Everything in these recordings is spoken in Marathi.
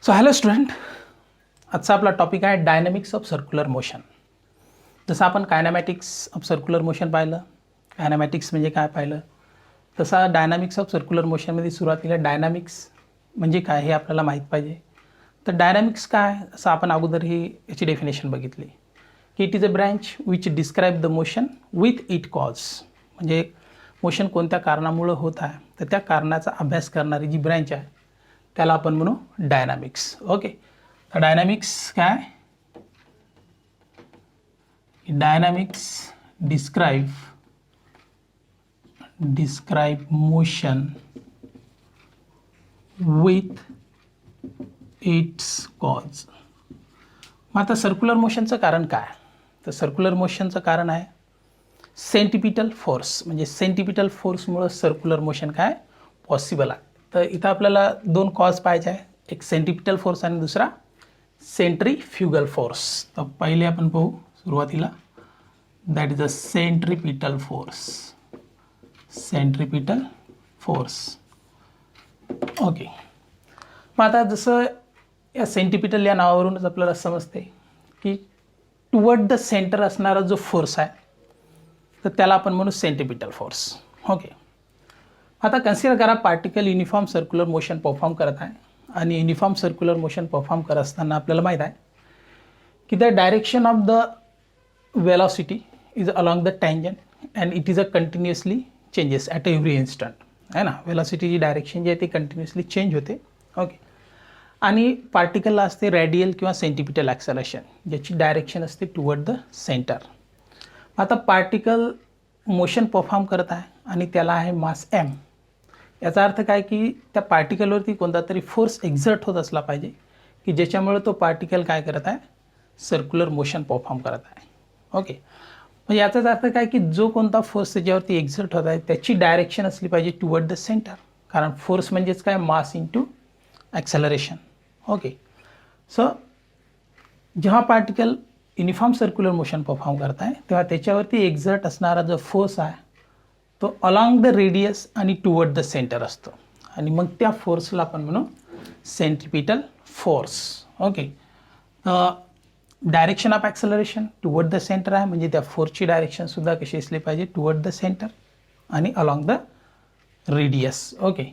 सो हॅलो स्टुडंट, आजचा आपला टॉपिक आहे डायनॅमिक्स ऑफ सर्क्युलर मोशन. जसं आपण कायनॅमॅटिक्स ऑफ सर्क्युलर मोशन पाहिलं, कायनॅमॅटिक्स म्हणजे काय पाहिलं, तसा डायनॅमिक्स ऑफ सर्क्युलर मोशनमध्ये सुरुवातीला डायनॅमिक्स म्हणजे काय हे आपल्याला माहीत पाहिजे. तर डायनॅमिक्स काय असं आपण अगोदर ही याची डेफिनेशन बघितली की it is a branch which describe the motion with it cause. म्हणजे मोशन कोणत्या कारणामुळं होत आहे तर त्या कारणाचा अभ्यास करणारी जी ब्रँच आहे त्याला आपण म्हणू डायनॅमिक्स. ओके, तर डायनॅमिक्स काय, dynamics describe motion with its cause. मग आता सर्क्युलर मोशनचं कारण काय, तर सर्क्युलर मोशनचं कारण आहे सेंटिपिटल फोर्स. म्हणजे सेंटिपिटल फोर्समुळं सर्क्युलर मोशन काय पॉसिबल आहे. तर इथं आपल्याला दोन कॉज पाहिजे आहे, एक सेंटिपिटल फोर्स आणि दुसरा सेंट्रीफ्युगल फोर्स. तर पहिले आपण पाहू सुरुवातीला, that is a centripetal force. Centripetal force. Okay, मग आता जसं या सेंटिपिटल या नावावरूनच आपल्याला समजते की टुवर्ड द सेंटर असणारा जो फोर्स आहे तर त्याला आपण म्हणू सेंटिपिटल फोर्स. ओके, आता कन्सिडर करा particle uniform circular motion perform करत आहे आणि युनिफॉर्म सर्क्युलर मोशन परफॉर्म करत असताना आपल्याला माहीत आहे की the direction of the velocity is along the tangent and it is a continuously changes at every instant. आहे ना, वेलॉसिटीची डायरेक्शन जी आहे ती कंटिन्युअसली चेंज होते. ओके, आणि पार्टिकलला असते रॅडियल किंवा सेंटिपिटल ॲक्सलरेशन ज्याची डायरेक्शन असते टुवर्ड द सेंटर. आता पार्टिकल मोशन परफॉर्म करत आहे आणि त्याला आहे मास एम. याचा अर्थ काय की त्या पार्टिकलवरती कोणता तरी फोर्स एक्झर्ट होत असला पाहिजे की ज्याच्यामुळे तो पार्टिकल काय करत आहे, सर्क्युलर मोशन परफॉर्म करत आहे. ओके, म्हणजे याचाच अर्थ काय की जो कोणता फोर्स त्याच्यावरती एक्झर्ट होत आहे त्याची डायरेक्शन असली पाहिजे टुवर्ड द सेंटर. कारण फोर्स म्हणजेच काय, mass into acceleration. Okay, so जेव्हा particle uniform circular motion perform करत आहे तेव्हा त्याच्यावरती एक्झर्ट असणारा जो फोर्स आहे तो अलॉंग द रेडियस आणि टुवर्ड द सेंटर असतो आणि मग त्या फोर्सला आपण म्हणू centripetal force. Okay, direction of acceleration toward the center आहे म्हणजे त्या फोर्सची डायरेक्शनसुद्धा कशी असली पाहिजे, टुवर्ड द सेंटर आणि along the radius. Okay,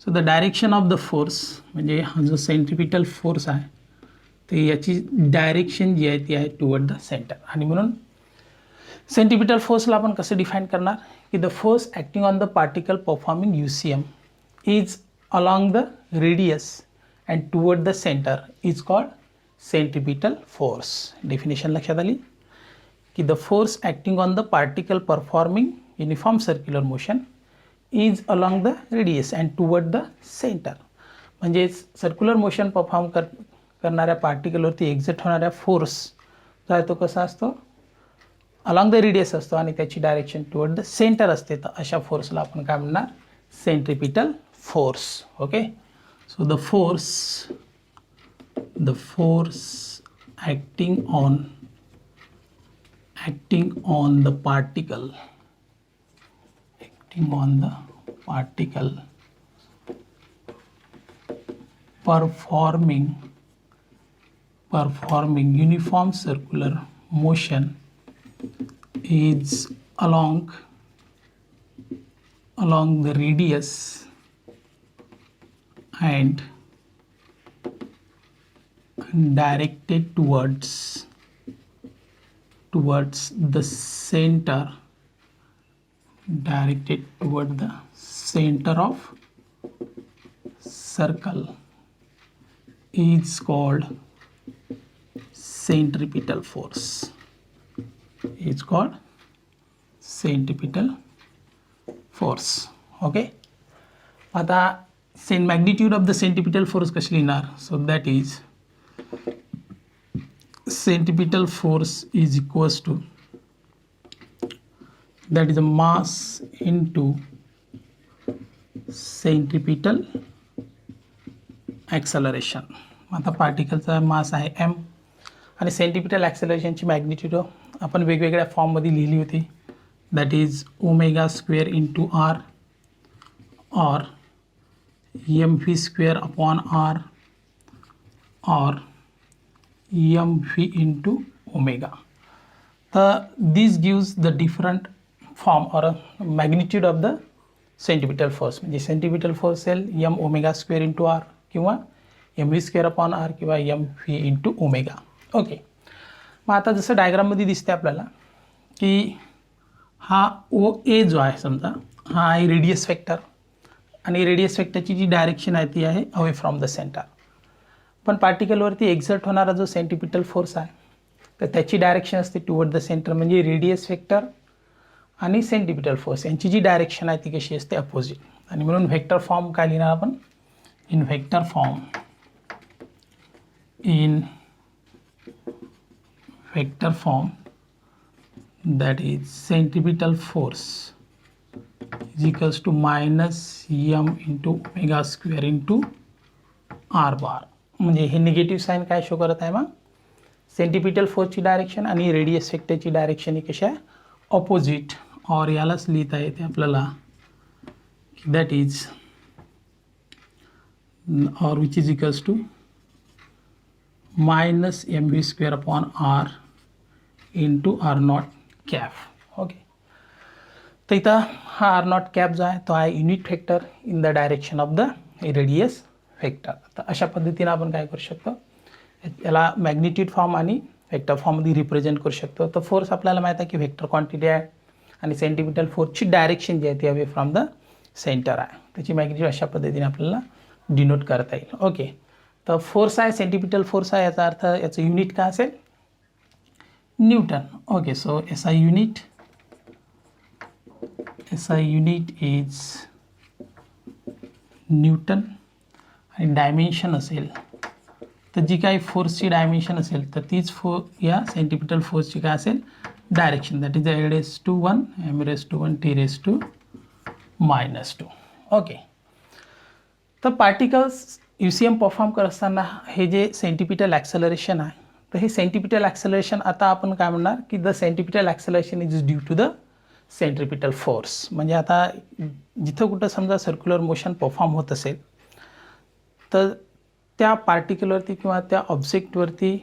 so the direction of the force म्हणजे हा जो सेंट्रिपिटल फोर्स आहे तर याची डायरेक्शन जी आहे ती आहे टुवर्ड द सेंटर. आणि म्हणून सेंटिपिटल फोर्सला आपण कसं डिफाईन करणार की the force acting on the particle performing UCM is along the radius and toward the centre is called centripetal force. Definition लक्षात आली की the force acting on the particle performing uniform circular motion is along the radius and toward the center. म्हणजे सर्क्युलर मोशन परफॉर्म करणाऱ्या पार्टिकलवरती एक्झिट होणाऱ्या फोर्स जो आहे तो कसा असतो, अलॉंग द रेडियस असतो आणि त्याची डायरेक्शन टुवर्ड द सेंटर असते. तर अशा फोर्सला आपण काय म्हणणार, centripetal force. Okay, so the force acting on the particle performing uniform circular motion is along the radius and directed towards the center, of circle is called centripetal force. Okay, आता magnitude of the centripetal force कशी लिहिणार, so that is centripetal force is equals to that is a mass into centripetal acceleration. आता पार्टिकलचा मास आहे m आणि सेंटिपिटल ॲक्सेलरेशनची मॅग्निट्यूड आपण वेगवेगळ्या फॉर्ममध्ये लिहिली होती, that is omega square into r or mv square upon r or mv into omega. This gives the different form or a magnitude of the centripetal force. म्हणजे centripetal force असेल m omega square into R किंवा M V square upon R किंवा M V into omega. Okay, मग आता जसं डायग्राममध्ये दिसते आपल्याला की हा ओ ए जो आहे समजा हा आहे रेडियस वेक्टर आणि रेडियस वेक्टरची जी डायरेक्शन आहे ती आहे अवे फ्रॉम द सेंटर. पण पार्टिकलवरती एक्झर्ट होणारा जो सेंटिपिटल फोर्स आहे तर त्याची डायरेक्शन असते टुवर्ड द सेंटर. म्हणजे रेडियस वेक्टर आणि सेंटिपिटल फोर्स यांची जी डायरेक्शन आहे ती कशी असते अपोजिट. आणि म्हणून व्हेक्टर फॉर्म काय लिहिणार आपण in vector form that is centripetal force is equals to minus m into omega square into r bar. म्हणजे हे निगेटिव्ह साईन काय शो करत आहे मग सेंटिपिटल फोर्सची डायरेक्शन आणि रेडियस वेक्टरची डायरेक्शन ही कशी आहे ऑपोजिट. और यालाच लिहिता येते आपल्याला that is or which is equals to minus M V square upon R into R naught cap. Okay, तर इथं हा आर नॉट कॅप जो आहे तो आहे unit vector in the direction of the radius vector. तर अशा पद्धतीने आपण काय करू शकतो याला मॅग्निट्यूड फॉर्म आणि वेक्टर फॉर्ममध्ये रिप्रेझेंट करू शकतो. तर फोर्स आपल्याला माहीत आहे की वेक्टर क्वांटिटी आहे आणि सेंटिपिटल फोर्सची डायरेक्शन जी आहे ती अवे फ्रॉम द सेंटर आहे. त्याची मॅग्निट्यूड अशा पद्धतीने आपल्याला डिनोट करता येईल. ओके, तर फोर्स आहे सेंटिपिटल फोर्स आहे याचा अर्थ याचं युनिट काय असेल Newton. Okay, so SI unit is Newton आणि डायमेन्शन असेल तर जी काही फोर्सची डायमेन्शन असेल तर तीच या सेंटिपिटल फोर्सची काय असेल direction that is a⁻⁴ m⁻⁴ t⁻². Okay, तर पार्टिकल्स UCM परफॉर्म करत असताना हे जे सेंटिपिटल ॲक्सेलरेशन आहे तर हे सेंटिपिटल ॲक्सेलरेशन आता आपण काय म्हणणार की the centripetal acceleration is due to the centripetal force. म्हणजे आता जिथं कुठं समजा सर्क्युलर मोशन परफॉर्म होत असेल तर त्या पार्टिकलवरती किंवा त्या ऑब्जेक्टवरती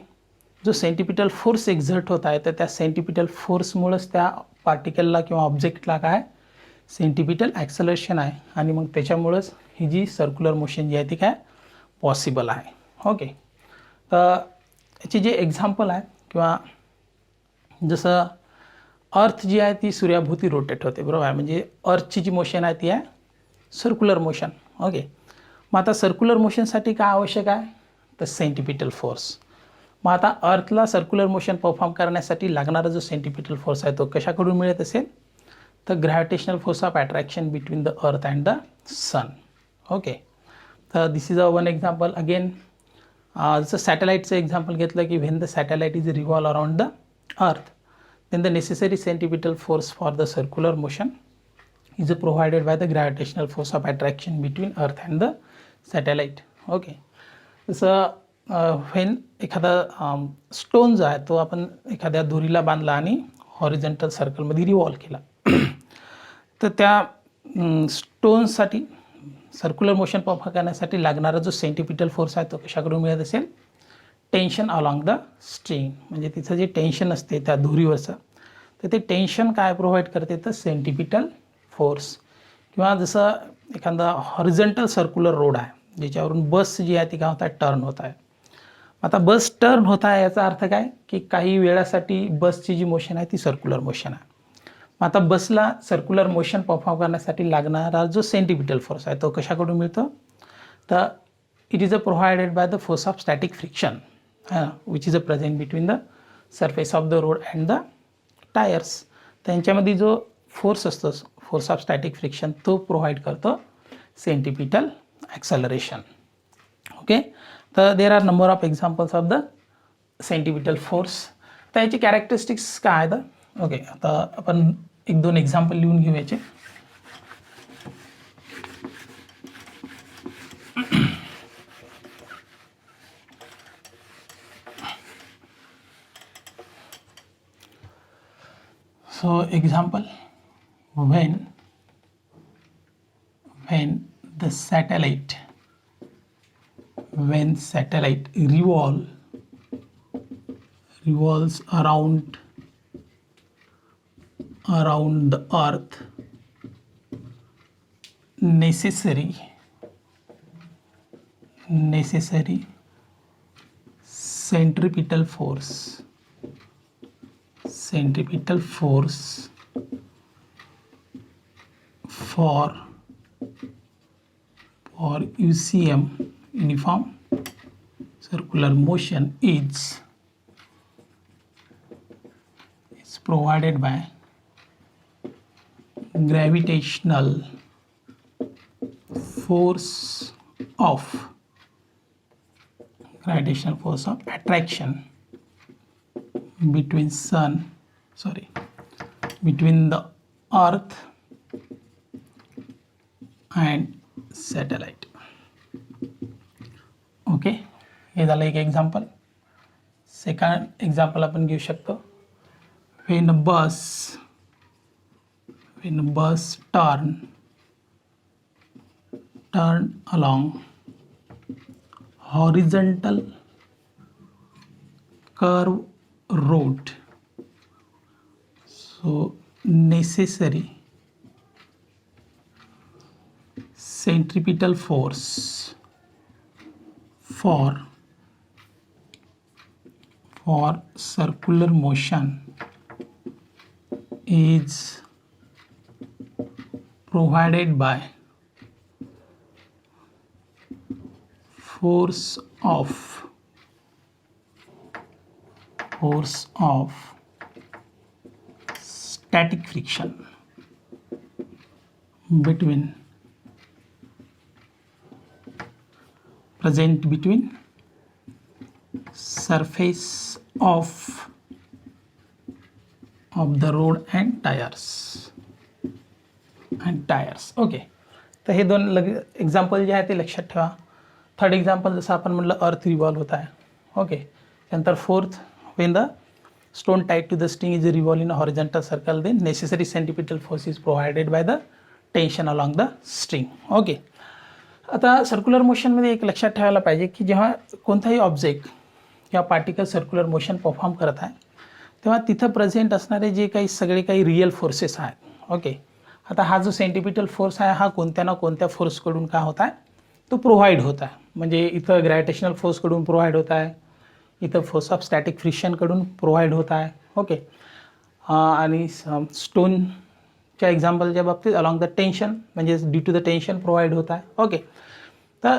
जो सेंटिपिटल फोर्स एक्झर्ट होत आहे तर त्या सेंटिपिटल फोर्समुळंच त्या पार्टिकलला किंवा ऑब्जेक्टला काय सेंटिपिटल ॲक्सेलरेशन आहे आणि मग त्याच्यामुळंच ही जी सर्क्युलर मोशन जी आहे ती काय पॉसिबल आहे. ओके, तर याची जे एक्झाम्पल आहे किंवा जसं अर्थ जी आहे ती सूर्याभोवती रोटेट होते बरोबर आहे. म्हणजे अर्थची जी मोशन आहे ती आहे सर्क्युलर मोशन. ओके, मग आता सर्क्युलर मोशनसाठी काय आवश्यक आहे तर सेंटिपिटल फोर्स. मग आता अर्थला सर्क्युलर मोशन परफॉर्म करण्यासाठी लागणारा जो सेंटिपिटल फोर्स आहे तो कशाकडून मिळत असेल तर gravitational force of attraction between the earth and the sun. Okay, तर this is a one example. Again जसं सॅटेलाईटचं एक्झाम्पल घेतलं की when the satellite is revolve around the earth then the necessary centripetal force for the circular motion is provided by the gravitational force of attraction between earth and the satellite. Okay, जसं व्हेन एखादा स्टोन जो आहे तो आपण एखाद्या दोरीला बांधला आणि हॉरिझॉन्टल सर्कलमध्ये रिव्हॉल्व केला तर त्या स्टोनसाठी सर्क्युलर मोशन परफॉर्म करण्यासाठी लागणारा जो सेंटिपिटल फोर्स आहे तो कशाकडून मिळत असेल टेन्शन अलॉंग द स्ट्रिंग. म्हणजे तिचं जे टेन्शन असते त्या दोरीवरचं तर ते टेन्शन काय प्रोव्हाइड करते तर सेंटिपिटल फोर्स. किंवा जसं एखादा हॉरिझॉन्टल सर्क्युलर रोड आहे ज्याच्यावरून बस जी आहे ती काय होत आहे टर्न होत आहे. आता बस टर्न होत आहे याचा अर्थ काय की काही वेळासाठी बसची जी मोशन आहे ती सर्क्युलर मोशन आहे. मग आता बसला सर्क्युलर मोशन परफॉर्म करण्यासाठी लागणारा जो सेंटिपिटल फोर्स आहे तो कशाकडून मिळतो तर it is provided by the force of static friction which is present between the surface of the road and the tyres. त्यांच्यामध्ये जो फोर्स असतो फोर्स ऑफ स्टॅटिक फ्रिक्शन तो प्रोव्हाइड करतो सेंटिपिटल ॲक्सेलरेशन. ओके, तर there are number of examples of the centripetal force. तर याची कॅरेक्टरिस्टिक्स काय आहेत. ओके, आता आपण एक दोन एक्झाम्पल लिहून घेऊ याचे. So example, when the satellite when satellite revolves around the earth, necessary centripetal force for UCM, uniform circular motion, is provided by gravitational force of attraction between the earth and satellite. Okay, हे झालं एक एक्झाम्पल. सेकंड एक्झाम्पल आपण घेऊ शकतो. when a bus turn along horizontal curve road, so necessary centripetal force for circular motion is provided by force of static friction between surface of the road and tires. Okay, तर हे दोन एक्झाम्पल जे आहे ते लक्षात ठेवा. थर्ड एक्झाम्पल जसं आपण म्हटलं अर्थ रिव्हॉल्व होत आहे. ओके, त्यानंतर fourth, when the stone tied to the string is revolve in a horizontal circle, then necessary centripetal force is provided by the tension along the string. Okay, आता सर्क्युलर मोशनमध्ये एक लक्षात ठेवायला पाहिजे की जेव्हा कोणताही ऑब्जेक्ट किंवा पार्टिकल सर्क्युलर मोशन परफॉर्म करत आहे तेव्हा तिथं प्रेझेंट असणारे जे काही सगळे काही रिअल फोर्सेस आहेत. ओके, आता हा जो सेंटिपिटल फोर्स आहे हा कोणत्या ना कोणत्या फोर्सकडून काय होत आहे, तो प्रोव्हाइड होत आहे. म्हणजे इथं ग्रॅव्हिटेशनल फोर्सकडून प्रोव्हाइड होत आहे, इथं फोर्स ऑफ स्टॅटिक फ्रिक्शनकडून प्रोव्हाइड होत आहे. ओके, आणि स्टोनच्या एक्झाम्पलच्या बाबतीत अलॉंग द टेन्शन म्हणजे due to the tension provide होत आहे. ओके, तर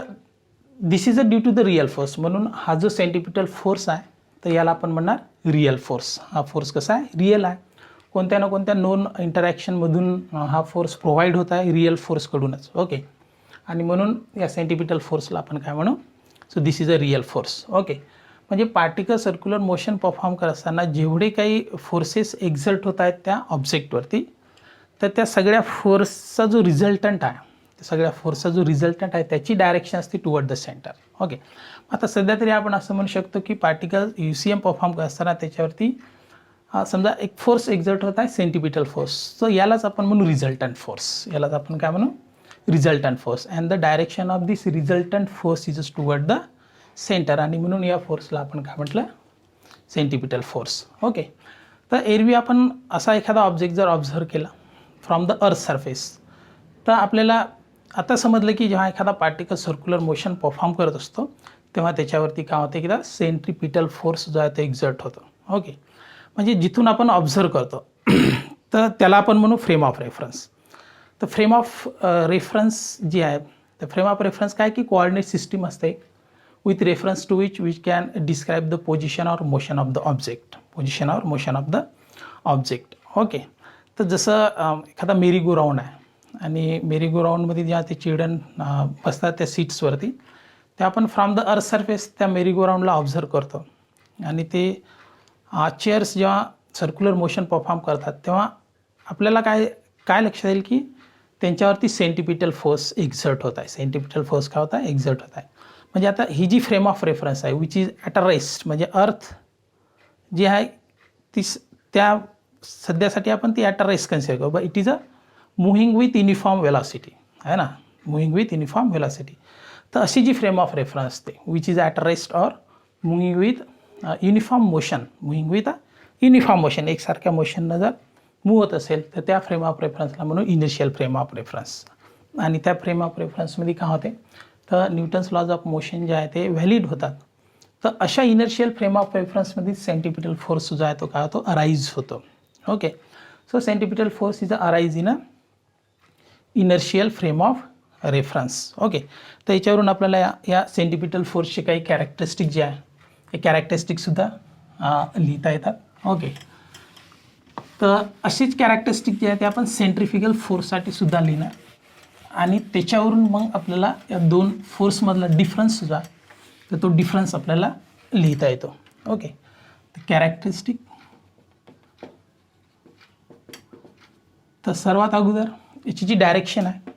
this is a due to the real force. म्हणून हा जो सेंटिपिटल फोर्स आहे तर याला आपण म्हणणार रिअल फोर्स. हा फोर्स कसा आहे, रिअल आहे. कोणत्या ना कोणत्या नॉन इंटरॅक्शनमधून हा फोर्स प्रोव्हाइड होत आहे, रिअल फोर्सकडूनच. ओके, आणि म्हणून या सेंटिपिटल फोर्सला आपण काय म्हणू, so this is a real force. Okay, म्हणजे पार्टिकल सर्क्युलर मोशन परफॉर्म करत असताना जेवढे काही फोर्सेस एक्झर्ट होत आहेत त्या ऑब्जेक्टवरती, तर त्या सगळ्या फोर्सचा जो रिझल्टंट आहे, त्याची डायरेक्शन असते टुवर्ड द सेंटर. ओके, आता सध्या तरी आपण असं म्हणू शकतो की पार्टिकल UCM परफॉर्म करत असताना त्याच्यावरती समजा एक फोर्स एक्झर्ट होत आहे, सेंटिपिटल फोर्स. सो यालाच आपण म्हणू resultant force. And the direction of this resultant force is toward the centre, आणि म्हणून या फोर्सला आपण काय म्हटलं, सेंटिपिटल फोर्स. ओके, तर एरवी आपण असा एखादा ऑब्जेक्ट जर ऑब्झर्व केला फ्रॉम द अर्थ सरफेस, तर आपल्याला आता समजलं की जेव्हा एखादा पार्टिकल सर्क्युलर मोशन परफॉर्म करत असतो तेव्हा त्याच्यावरती काय होते की सेंट्रिपिटल फोर्स जो आहे ते एक्झर्ट होतो. ओके, म्हणजे जिथून आपण ऑब्झर्व करतो तर त्याला आपण म्हणू फ्रेम ऑफ रेफरन्स. तर फ्रेम ऑफ रेफरन्स जी आहे, तर फ्रेम ऑफ रेफरन्स काय की कोऑर्डिनेट सिस्टीम असते with reference to which can describe the position or motion of the object. Okay, तर जसं एखादा मेरी गो राऊंड आहे आणि मेरी गो राऊंडमध्ये जेव्हा ते चिल्ड्रन बसतात त्या सीट्सवरती, ते आपण फ्रॉम द अर्थ सरफेस त्या मेरी गो राऊंडला ऑब्झर्व करतो. आणि ते चेअर्स जेव्हा सर्क्युलर मोशन परफॉर्म करतात तेव्हा आपल्याला काय लक्षात येईल की त्यांच्यावरती सेंटिपिटल फोर्स एक्झर्ट होत आहे. एक्झर्ट होत आहे. म्हणजे आता ही जी फ्रेम ऑफ रेफरन्स आहे which is at a rest, म्हणजे अर्थ जी आहे ती त्या सध्यासाठी आपण ती ॲट अ रेस्ट कन्सिडर करू. But it is a moving with uniform velocity, आहे ना, मूव्हिंग विथ युनिफॉर्म वेलॉसिटी. तर अशी जी फ्रेम ऑफ रेफरन्स असते which is at rest or moving with uniform motion, moving with uniform motion, एकसारख्या मोशननं जर मूव्ह होत असेल तर त्या फ्रेम ऑफ रेफरन्सला म्हणून इनिशियल फ्रेम ऑफ रेफरन्स. आणि त्या फ्रेम ऑफ रेफरन्समध्ये काय होते तर न्यूटन्स लॉज ऑफ मोशन जे आहे ते व्हॅलिड होतात. तर अशा इनर्शियल फ्रेम ऑफ रेफरन्समध्ये सेंटिपिटल फोर्स जो आहे तो काय होतो अराईज होतो. Okay, so centripetal force is arise in a inertial frame of reference. Okay, तर याच्यावरून आपल्याला या सेंटिपिटल फोर्सचे काही कॅरेक्टरिस्टिक जे आहे हे कॅरेक्टरिस्टिकसुद्धा लिहिता येतात. ओके, तर अशीच कॅरेक्टरिस्टिक जे आहे ते आपण सेंट्रिफ्युगल फोर्ससाठी सुद्धा लिहिणार आणि त्याच्यावरून मग आपल्याला या दोन फोर्समधला डिफरन्स सुद्धा तर तो डिफरन्स आपल्याला लिहिता येतो. ओके, तर कॅरेक्टरिस्टिक, तर सर्वात अगोदर याची जी डायरेक्शन आहे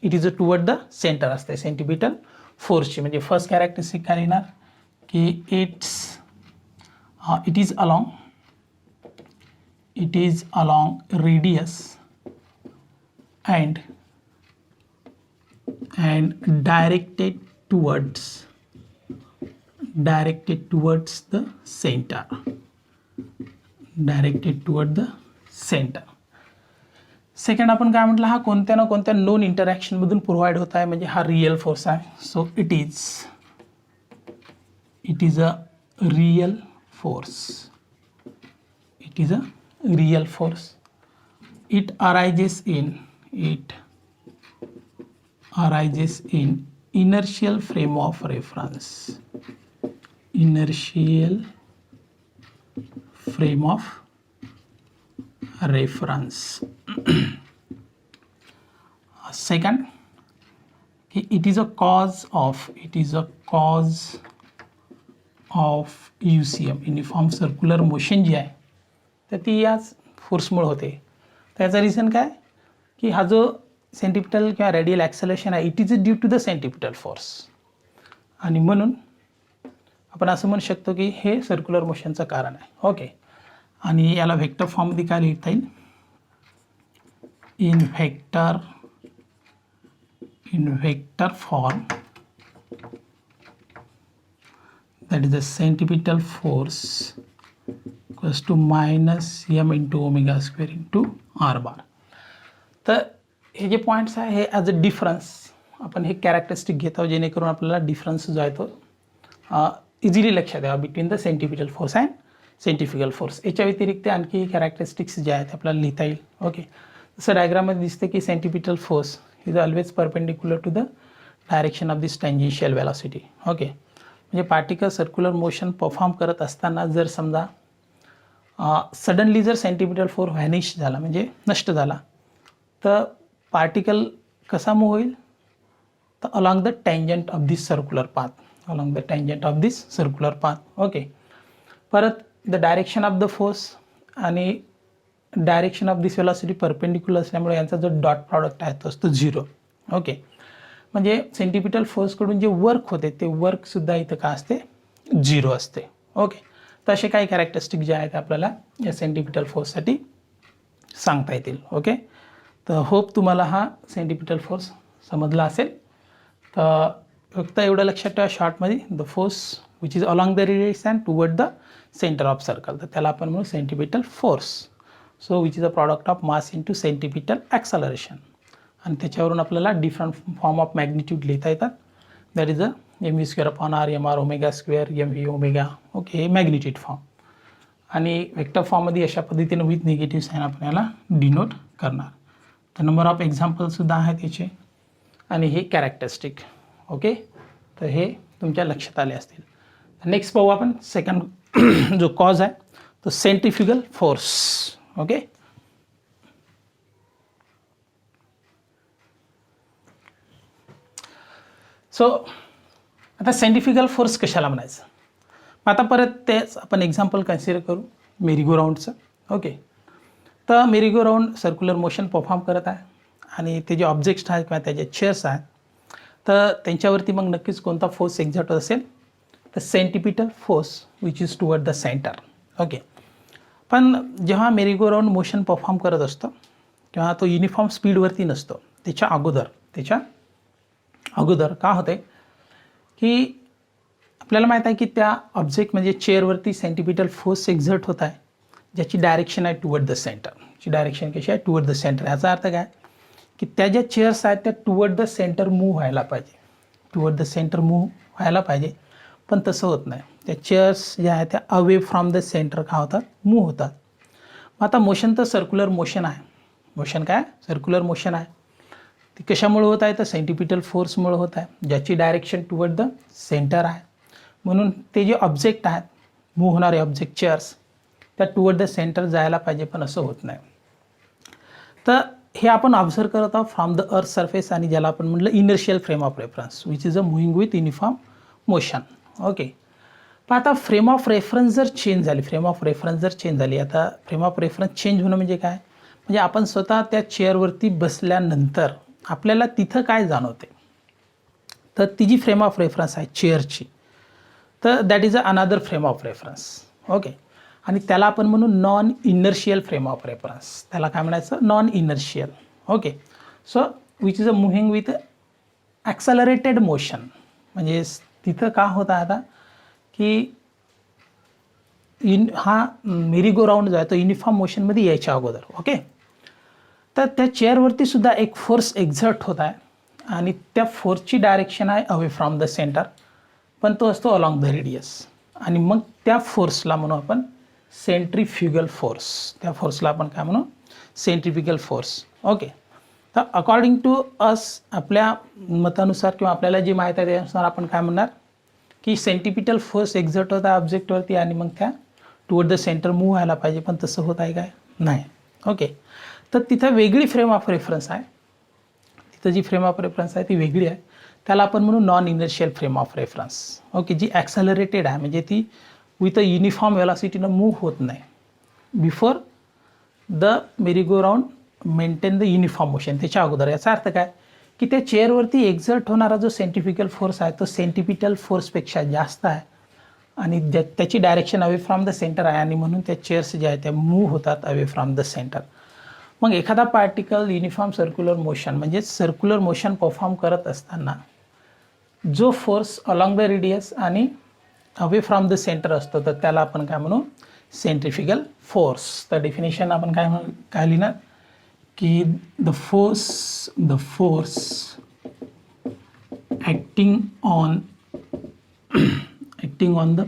it is a toward the centre असते सेंटिपिटल फोर्सची. म्हणजे फर्स्ट कॅरेक्टरिस्टिक काय लिहिणार की it is along radius and directed towards the center, second आपण काय म्हटलं हा कोणत्या ना कोणत्या नोन इंटरॅक्शनमधून प्रोव्हाइड होत आहे म्हणजे हा रिअल फोर्स आहे. So it is a real force. It arises in inertial frame of reference. Second, it is a cause of UCM, uniform circular motion जी आहे तर ती याच फोर्समुळे होते. त्याचा रिझन काय की हा जो सेंटिपिटल किंवा रेडियल ॲक्सेलरेशन आहे it is due to the centripetal force. आणि म्हणून आपण असं म्हणू शकतो की हे सर्क्युलर मोशनचं कारण आहे. ओके, आणि याला व्हेक्टर फॉर्ममध्ये काय लिहिता येईल in vector form that is the centripetal force equals to minus m into omega square into r bar. तर हे जे पॉईंट्स आहे हे ॲज अ डिफरन्स आपण हे कॅरेक्टरिस्टिक घेत आहोत जेणेकरून आपल्याला डिफरन्स जो आहे तो इझिली लक्षात यावा between the centripetal force and centrifugal force. याच्या व्यतिरिक्त आणखी कॅरेक्टरिस्टिक्स जे आहेत आपल्याला लिहिता येईल. ओके, जसं डायग्राममध्ये दिसते की centripetal force is always perpendicular to the direction of this tangential velocity. Okay, म्हणजे पार्टिकल सर्क्युलर मोशन परफॉर्म करत असताना जर समजा सडनली जर सेंटिपिटल फोर्स व्हॅनिश झाला म्हणजे नष्ट झाला तर पार्टिकल कसा मूव्ह होईल तर along the tangent of this circular path. Okay, परत the direction of the force आणि direction of this velocity perpendicular असल्यामुळे यांचा जो डॉट प्रॉडक्ट आहे तो असतो 0. ओके, म्हणजे सेंटिपिटल फोर्सकडून जे वर्क होते ते वर्कसुद्धा इथं का असते 0 असते. ओके, तर असे काही कॅरेक्टरिस्टिक जे आहेत आपल्याला या सेंटिपिटल फोर्ससाठी सांगता येतील. ओके, तर होप तुम्हाला हा सेंटिपिटल फोर्स समजला असेल. तर फक्त एवढं लक्षात ठेवा शॉर्टमध्ये the force which is along the radius and toward the centre of circle तर त्याला आपण म्हणू centripetal force. So which is a product of mass into centripetal acceleration. आणि त्याच्यावरून आपल्याला डिफरंट फॉर्म ऑफ मॅग्निट्यूड लिहिता येतात. That is a mv square upon r mr omega square mv omega. Okay, हे मॅग्निट्यूड फॉर्म आणि वेक्टर फॉर्ममध्ये अशा पद्धतीने विथ निगेटिव्ह साईन आपण याला डिनोट करणार. तर नंबर ऑफ एक्झाम्पलसुद्धा आहेत याचे आणि हे कॅरेक्टरिस्टिक. ओके, तर हे तुमच्या लक्षात आले असतील. नेक्स्ट पाहू आपण सेकंड जो कॉज आहे तो सेंट्रिफ्युगल फोर्स. ओके, सो आता सेंट्रिफ्युगल फोर्स कशाला म्हणायचं मग आता परत तेच आपण एक्झाम्पल कन्सिडर करू मेरीगो राऊंडचं. ओके, तर merry-go round circular motion perform करत आहे आणि ते जे ऑब्जेक्ट्स आहेत किंवा त्याचे चेअर्स आहेत तर त्यांच्यावरती मग नक्कीच कोणता फोर्स एक्झर्ट असेल तर centripetal force which is toward the centre. Okay, पण जेव्हा मेरीगो राऊंड मोशन परफॉर्म करत असतो किंवा तो युनिफॉर्म स्पीडवरती नसतो त्याच्या अगोदर का होते की आपल्याला माहीत आहे की त्या ऑब्जेक्ट म्हणजे चेअरवरती सेंटिपिटल फोर्स एक्झर्ट होत आहे, ज्याची डायरेक्शन आहे टुवर्ड द सेंटर. ची डायरेक्शन कशी आहे? Toward the centre. याचा अर्थ काय की त्या ज्या चेअर्स आहेत त्या टुवर्ड द सेंटर मूव्ह व्हायला पाहिजे, टुवर्ड द सेंटर मूव्ह व्हायला पाहिजे, पण तसं होत नाही. त्या चेअर्स ज्या आहेत त्या अवे फ्रॉम द सेंटर काय होतात? मूव्ह होतात. मग आता मोशन तर सर्क्युलर मोशन आहे. मोशन काय? सर्क्युलर मोशन आहे. ती कशामुळे होत आहे? तर सेंटिपिटल फोर्समुळे होत आहे, ज्याची डायरेक्शन टुवर्ड द सेंटर आहे. म्हणून ते जे ऑब्जेक्ट आहेत, मूव्ह होणारे ऑब्जेक्ट चेअर्स, त्या टुवर्ड द सेंटर जायला पाहिजे, पण असं होत नाही. तर हे आपण ऑब्झर्व करत आहोत फ्रॉम द अर्थ सरफेस, आणि ज्याला आपण म्हटलं inertial frame of reference which is a moving with uniform motion. Okay. पण आता फ्रेम ऑफ रेफरन्स जर चेंज झाली, आता फ्रेम ऑफ रेफरन्स चेंज होणं म्हणजे काय? म्हणजे आपण स्वतः त्या चेअरवरती बसल्यानंतर आपल्याला तिथं काय जाणवते, तर ती जी फ्रेम ऑफ रेफरन्स आहे चेअरची, तर that is a another frame of reference. Okay. आणि त्याला आपण म्हणू non inertial frame of reference. त्याला काय म्हणायचं? Non inertial. Okay. So which is a moving with accelerated motion. म्हणजे तिथं का होत आहे आता की हा मेरी गो राऊंड जो आहे तो युनिफॉर्म मोशनमध्ये यायच्या अगोदर. ओके. तर त्या चेअरवरती सुद्धा एक फोर्स एक्झर्ट होत आहे, आणि त्या फोर्सची डायरेक्शन आहे अवे फ्रॉम द सेंटर, पण तो असतो अलॉंग द रेडियस. आणि मग त्या फोर्सला म्हणू आपण सेंट्रीफ्युगल फोर्स. त्या फोर्सला आपण काय म्हणू? Centrifugal force. ओके. तर अकॉर्डिंग टू अस, आपल्या मतानुसार किंवा आपल्याला जी माहीत आहे त्यानुसार आपण काय म्हणणार की सेंटिपिटल फोर्स एक्झर्ट होत आहे ऑब्जेक्टवरती, आणि मग त्या टुवर्ड द सेंटर मूव्ह व्हायला पाहिजे, पण तसं होत आहे काय? नाही. ओके. तर तिथं वेगळी फ्रेम ऑफ रेफरन्स आहे. तिथं जी फ्रेम ऑफ रेफरन्स आहे ती वेगळी आहे. त्याला आपण म्हणू non inertial frame of reference. Okay. जी ॲक्सलरेटेड आहे, म्हणजे ती विथ अ युनिफॉर्म वेलॉसिटीनं मूव्ह होत नाही. Before the merry go round maintain the uniform motion. त्याच्या अगोदर. याचा अर्थ काय की त्या चेअरवरती एक्झर्ट होणारा जो सेंट्रिफ्युगल फोर्स आहे तो सेंटिपिटल फोर्सपेक्षा जास्त आहे, आणि त्याची direction away from the center आहे, आणि म्हणून त्या चेअर्स ज्या आहेत त्या मूव्ह होतात अवे फ्रॉम द सेंटर. मग एखादा पार्टिकल युनिफॉर्म सर्क्युलर मोशन म्हणजे सर्क्युलर मोशन परफॉर्म करत असताना जो फोर्स अलॉंग द रेडियस आणि अवे फ्रॉम द सेंटर असतो, तर त्याला आपण काय म्हणू? Centrifugal force. तर डेफिनेशन आपण काय लिहिणार की the force acting on the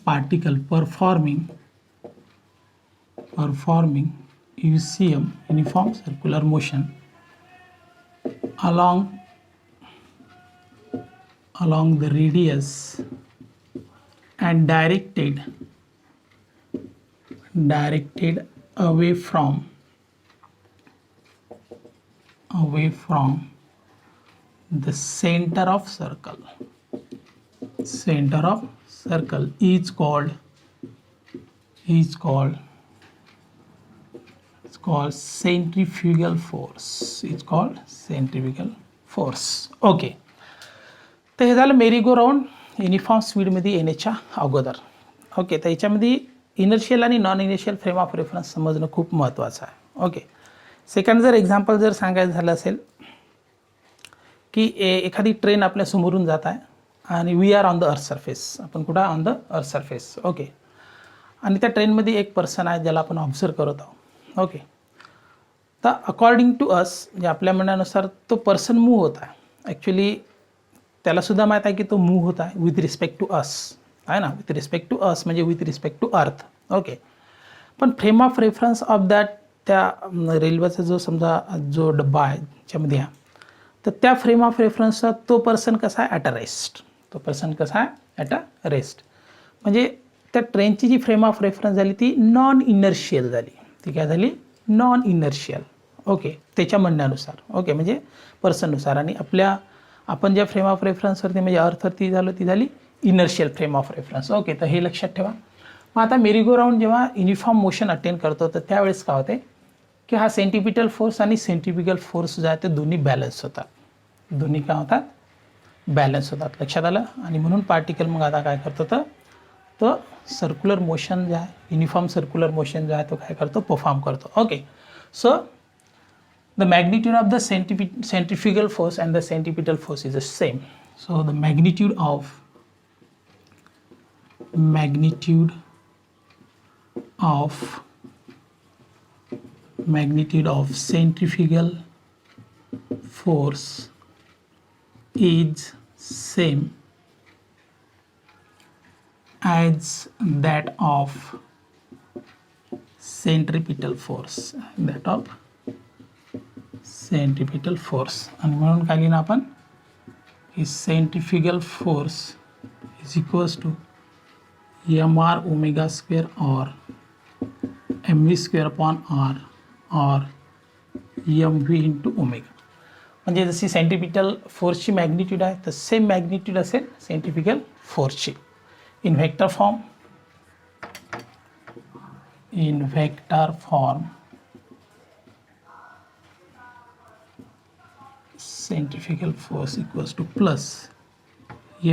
particle performing UCM uniform circular motion along the radius and directed away from the center of circle is called centrifugal force. Okay. तर हे झालं मेरी गो राऊंड युनिफॉर्म स्पीडमध्ये येण्याच्या अगोदर. ओके. तर याच्यामध्ये इनर्शियल आणि non inertial frame of reference समजणं खूप महत्त्वाचं आहे. ओके. सेकंड जर एक्झाम्पल जर सांगायचं झालं असेल की एखादी ट्रेन आपल्या समोरून जात आहे, आणि we are on the earth surface. आपण कुठं? On the earth surface. Okay. आणि त्या ट्रेनमध्ये एक पर्सन आहे ज्याला आपण ऑब्झर्व करत आहोत. ओके. तर अकॉर्डिंग टू अस, म्हणजे आपल्या म्हणण्यानुसार तो पर्सन मूव्ह होत आहे. ॲक्च्युली त्यालासुद्धा माहीत आहे की तो मूव्ह होत आहे विथ रिस्पेक्ट टू अस, आहे ना. विथ रिस्पेक्ट टू अस म्हणजे with respect to earth. Okay. पण frame of reference of that, त्या रेल्वेचा जो समजा जो डब्बा आहे ज्याच्यामध्ये आहे, तर त्या फ्रेम ऑफ रेफरन्सचा तो पर्सन कसा आहे? At a rest. तो पर्सन कसा आहे? At a rest. म्हणजे त्या ट्रेनची जी फ्रेम ऑफ रेफरन्स झाली ती नॉन इनर्शियल झाली. ती काय झाली? Non inertial. ओके. त्याच्या म्हणण्यानुसार. ओके. म्हणजे पर्सननुसार. आणि आपण ज्या फ्रेम ऑफ रेफरन्सवरती म्हणजे अर्थवरती झालो ती झाली inertial frame of reference. Okay. तर हे लक्षात ठेवा. मग आता मेरी गो राऊंड जेव्हा युनिफॉर्म मोशन अटेंड करतो, तर त्यावेळेस काय होते की हा सेंटिपिटल फोर्स आणि सेंट्रिफ्युगल फोर्स जो आहे ते दोन्ही बॅलन्स होतात. दोन्ही काय होतात? बॅलन्स होतात. लक्षात आलं. आणि म्हणून पार्टिकल मग आता काय करतो, तर तो सर्क्युलर मोशन जो आहे, युनिफॉर्म सर्क्युलर मोशन जो आहे तो काय करतो? परफॉर्म करतो. Okay. So the magnitude of the centrifugal force and the centripetal force is the same. So the magnitude of centrifugal force is same as that of centripetal force, आणि म्हणून काय लिहिणार आपण की centrifugal force is equals to mr omega square or mv square upon r or mv into omega. म्हणजे जशी सेंट्रिपिटल फोर्सची मॅग्निट्यूड आहे तर सेम मॅग्निट्यूड असेल सेंट्रिफ्युगल फोर्सची in vector form centrifugal force equals to plus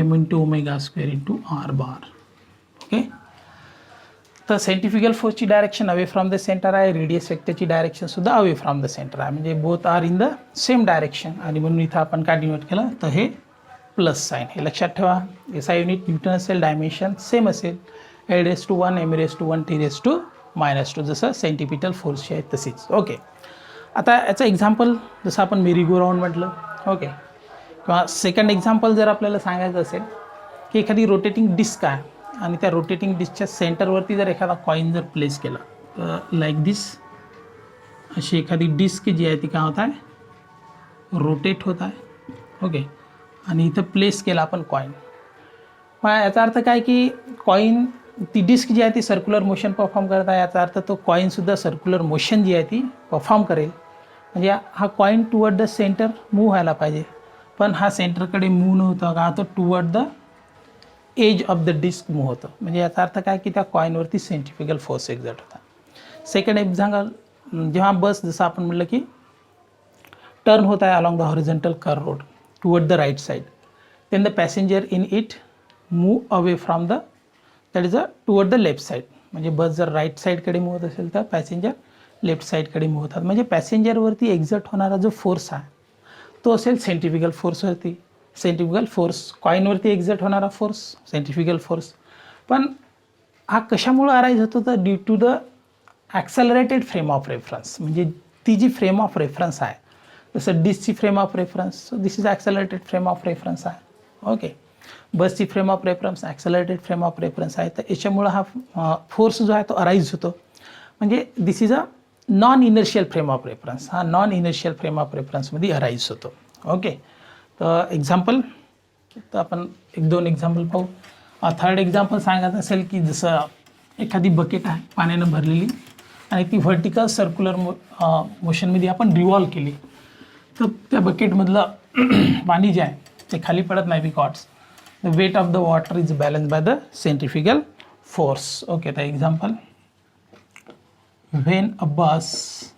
m into omega square into r bar. Okay, तर सेंट्रिफ्युगल फोर्सची direction away from the center आहे, रेडियस वेक्टरची डायरेक्शन सुद्धा अवे फ्रॉम द सेंटर आहे, म्हणजे both are in the same direction. आणि म्हणून इथं आपण काय डिनोट केलं तर हे प्लस साईन. हे लक्षात ठेवा. एसआय युनिट न्यूटन असेल, डायमेन्शन सेम असेल, L⁻⁴ M⁻⁴ T⁻², जसं सेंट्रिपिटल फोर्सची आहे तशीच. ओके, आता याचं एक्झाम्पल जसं आपण मेरी गो राऊंड म्हटलं. ओके, किंवा सेकंड एक्झाम्पल जर आपल्याला सांगायचं असेल की एखादी रोटेटिंग डिस्क आहे आणि त्या रोटेटिंग डिस्कच्या सेंटरवरती जर एखादा कॉईन जर प्लेस केला तर लाईक दिस, अशी एखादी डिस्क जी आहे ती काय होत आहे, रोटेट होत आहे. ओके, आणि इथं प्लेस केला आपण कॉईन. मग याचा अर्थ काय की कॉईन, ती डिस्क जी आहे ती सर्क्युलर मोशन परफॉर्म करत आहे, याचा अर्थ तो कॉईनसुद्धा सर्क्युलर मोशन जी आहे ती परफॉर्म करेल. म्हणजे हा coin toward the centre move व्हायला पाहिजे, पण हा सेंटरकडे मूव्ह नव्हता का, तो toward the edge of the disc move होतं. म्हणजे याचा अर्थ काय की त्या कॉईनवरती सेंट्रिफ्युगल फोर्स एक्झर्ट होता. सेकंड एक्झाम्पल, जेव्हा बस जसं आपण म्हटलं की टर्न होत आहे along the horizontal curve road toward the right side, then the passenger in it move away from the that is a toward the left side. म्हणजे बस जर राईट साईडकडे मूव्ह होत असेल तर पॅसेंजर लेफ्ट साईडकडे मूव्ह होतात. म्हणजे पॅसेंजरवरती एक्झर्ट होणारा जो फोर्स आहे तो असेल सेंट्रिफ्युगल फोर्सवरती. सेंट्रिफ्युगल फोर्स, कॉईनवरती एक्झर्ट होणारा फोर्स सेंट्रिफ्युगल फोर्स. पण हा कशामुळे अराईज होतो तर due to the accelerated frame of reference. म्हणजे ती जी फ्रेम ऑफ रेफरन्स आहे, जसं डिस्कची frame of reference, so this is accelerated frame of reference आहे. ओके, बसची frame of reference accelerated frame of reference आहे, तर याच्यामुळं हा फोर्स जो आहे तो अराईज होतो. म्हणजे this is a non inertial frame of reference. हा नॉन इनर्शियल फ्रेम ऑफ रेफरन्समध्ये अराईज होतो. ओके, तर एक्झाम्पल तर आपण एक दोन एक्झाम्पल पाहू. थर्ड एक्झाम्पल सांगायचं असेल की जसं एखादी बकेट आहे पाण्यानं भरलेली आणि ती व्हर्टिकल सर्क्युलर मोशनमध्ये आपण रिव्हॉल्व केली, तर त्या बकेटमधलं पाणी जे आहे ते खाली पडत नाही, because the weight of the water is balance by the centrifugal force. Okay, तर example, when a bus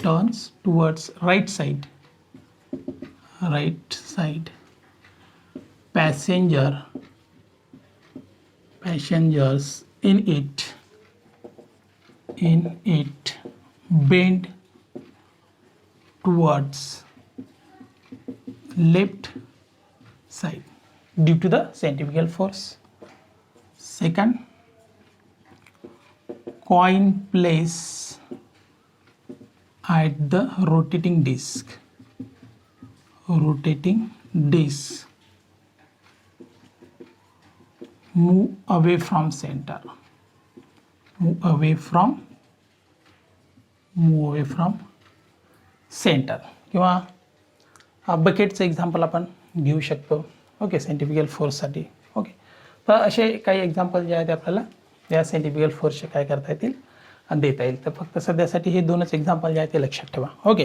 turns towards right side, passengers in it bend towards left side due to the centrifugal force. Second, coin place at the rotating disc move away from center, किंवा बकेटचं एक्झाम्पल आपण घेऊ शकतो. Okay, centrifugal फोर्ससाठी. ओके, तर असे काही एक्झाम्पल जे आहेत आपल्याला या सेंट्रिफ्युगल फोर्सचे काय करता येतील आणि देता येईल. तर फक्त सध्यासाठी हे दोनच एक्झाम्पल जे आहेत ते लक्षात ठेवा. ओके,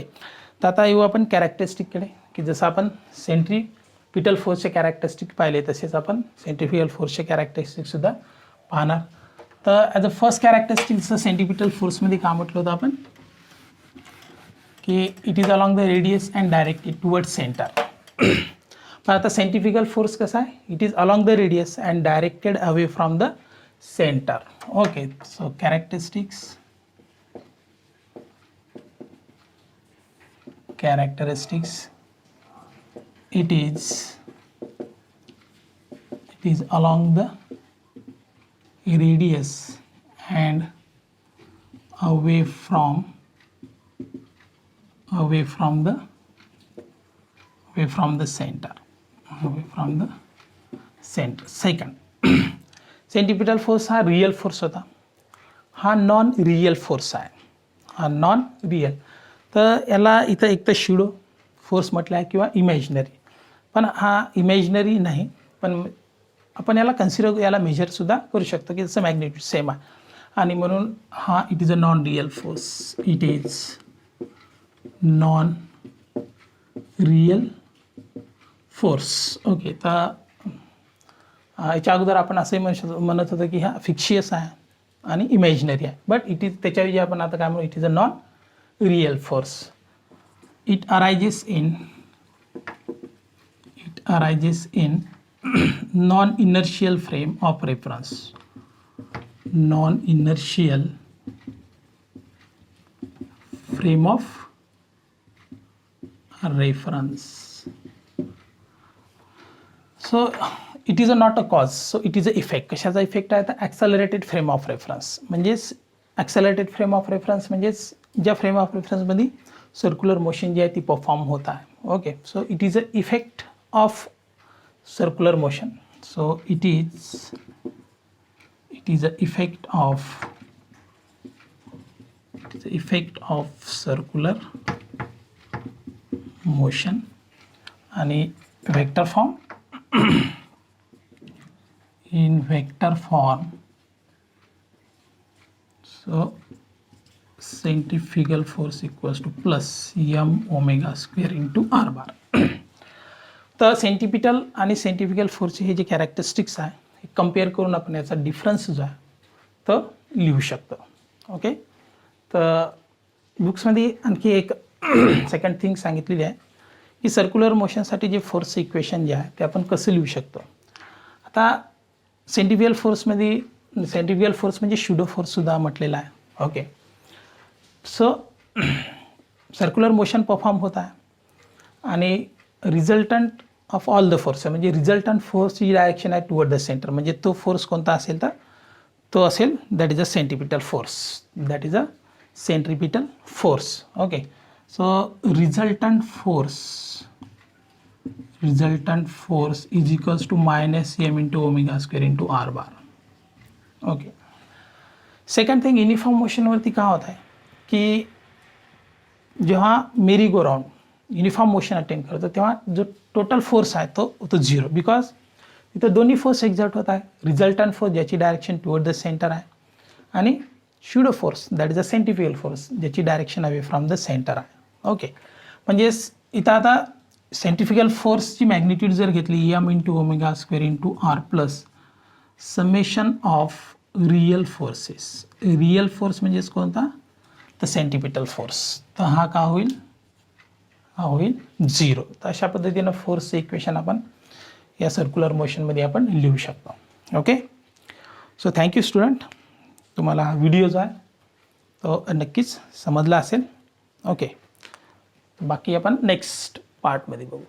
तर आता येऊ आपण कॅरेक्टरिस्टिककडे, की जसं आपण सेंट्रिपिटल फोर्सचे कॅरेक्टरिस्टिक पाहिले तसेच आपण सेंट्रिफ्युगल फोर्सचे कॅरेक्टरिस्टिकसुद्धा पाहणार. तर ॲज अ फर्स्ट कॅरेक्टरिस्टिक जसं सेंट्रिपिटल फोर्समध्ये काय म्हटलं होतं आपण की it is along the radius and directed toward centre. पण आता सेंट्रिफ्युगल फोर्स कसा आहे, it is along the radius and directed away from the center. Okay, so characteristics it is along the radius and away from the center. Second, centripetal force हा रियल फोर्स होता, हा नॉन रियल फोर्स आहे, हा नॉन रियल. तर याला इथं एक तर शिडो फोर्स म्हटलं आहे किंवा इमॅजिनरी, पण हा इमॅजिनरी नाही, पण आपण याला कन्सिडर याला मेजरसुद्धा करू शकतो की जसं मॅग्निट्यूड सेम आहे, आणि म्हणून हा it is a non real force. It is non real force. Okay, तर याच्या अगोदर आपण असे म्हणत होतो की हा फिक्शियस आहे आणि इमॅजिनरी आहे, बट इट इज त्याच्याऐवजी आपण आता काय म्हणू, it is a non real force. It arises in non inertial frame of reference. Non inertial frame of reference. So it is a not a cause, so it is a effect. कशाचा इफेक्ट आहे तर ॲक्सलरेटेड फ्रेम ऑफ रेफरन्स. म्हणजेच ॲक्सलरेटेड फ्रेम ऑफ रेफरन्स म्हणजेच ज्या फ्रेम ऑफ रेफरन्समध्ये सर्क्युलर मोशन जी आहे ती परफॉर्म होत आहे. Okay, so it is a effect of circular motion. So it is a effect of circular motion आणि vector form. In vector form, so centrifugal force equals to plus m omega square into r bar. तर सेंटिपिटल आणि सेंट्रिफ्युगल फोर्सचे हे जे कॅरेक्टरिस्टिक्स आहे हे कम्पेअर करून आपण याचा डिफरन्स जो आहे तो लिहू शकतो. ओके, तर बुक्समध्ये आणखी एक सेकंड थिंग सांगितलेली आहे की सर्क्युलर मोशनसाठी जे फोर्स इक्वेशन जे आहे ते आपण कसं लिहू शकतो. आता सेंट्रिफ्युगल फोर्स म्हणजे शुडो फोर्ससुद्धा म्हटलेला आहे. Okay, so circular motion perform होत आहे आणि resultant of all the force म्हणजे रिझल्टंट फोर्सची डायरेक्शन आहे टुवर्ड द सेंटर. म्हणजे तो फोर्स कोणता असेल तर तो असेल that is a centripetal force. Okay, so resultant force is equals to minus m into omega square into r bar. Okay, second thing uniform मोशनवरती काय होत आहे की जेव्हा मेरी go round uniform motion attend करतो तेव्हा जो टोटल फोर्स आहे तो होतो 0, बिकॉज इथं दोन्ही फोर्स एक्झर्ट होत आहे. रिझल्टंट फोर्स ज्याची डायरेक्शन टुवर्ड द सेंटर आहे आणि pseudo force that is a centrifugal force ज्याची direction away from the center आहे. ओके, म्हणजेच इथं आता सेंट्रिफ्युगल फोर्सची मॅग्निट्यूड जर घेतली m into omega square into r plus summation of real forces. Real force म्हणजेच कोणता तर सेंट्रिपिटल फोर्स. तर हा का होईल 0. तर अशा पद्धतीनं फोर्सचं इक्वेशन आपण या सर्क्युलर मोशनमध्ये आपण लिहू शकतो. Okay, so thank you student. तुम्हाला हा व्हिडिओ जो आहे तो नक्कीच समजला असेल. ओके, बाकी आपण नेक्स्ट पार्टमध्ये बघू.